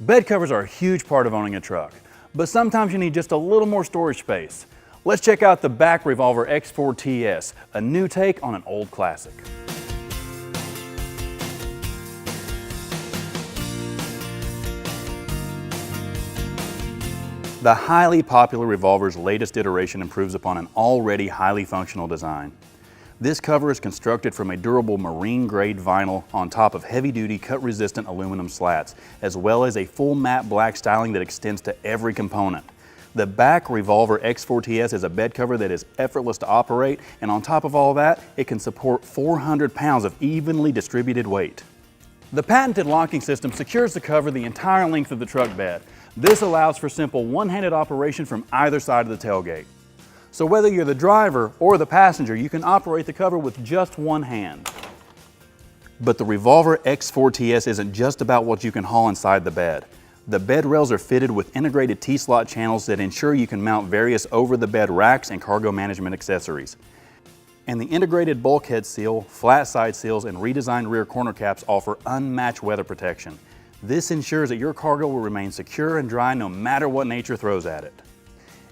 Bed covers are a huge part of owning a truck, but sometimes you need just a little more storage space. Let's check out the BAK Revolver X4TS, a new take on an old classic. The highly popular Revolver's latest iteration improves upon an already highly functional design. This cover is constructed from a durable marine-grade vinyl on top of heavy-duty cut-resistant aluminum slats, as well as a full matte black styling that extends to every component. The BAK Revolver X4TS is a bed cover that is effortless to operate, and on top of all that, it can support 400 pounds of evenly distributed weight. The patented locking system secures the cover the entire length of the truck bed. This allows for simple one-handed operation from either side of the tailgate. So whether you're the driver or the passenger, you can operate the cover with just one hand. But the Revolver X4TS isn't just about what you can haul inside the bed. The bed rails are fitted with integrated T-slot channels that ensure you can mount various over-the-bed racks and cargo management accessories. And the integrated bulkhead seal, flat side seals, and redesigned rear corner caps offer unmatched weather protection. This ensures that your cargo will remain secure and dry no matter what nature throws at it.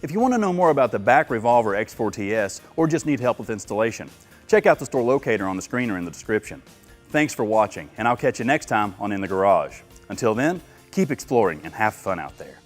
If you want to know more about the BAK Revolver X4TS or just need help with installation, check out the store locator on the screen or in the description. Thanks for watching, and I'll catch you next time on In the Garage. Until then, keep exploring and have fun out there.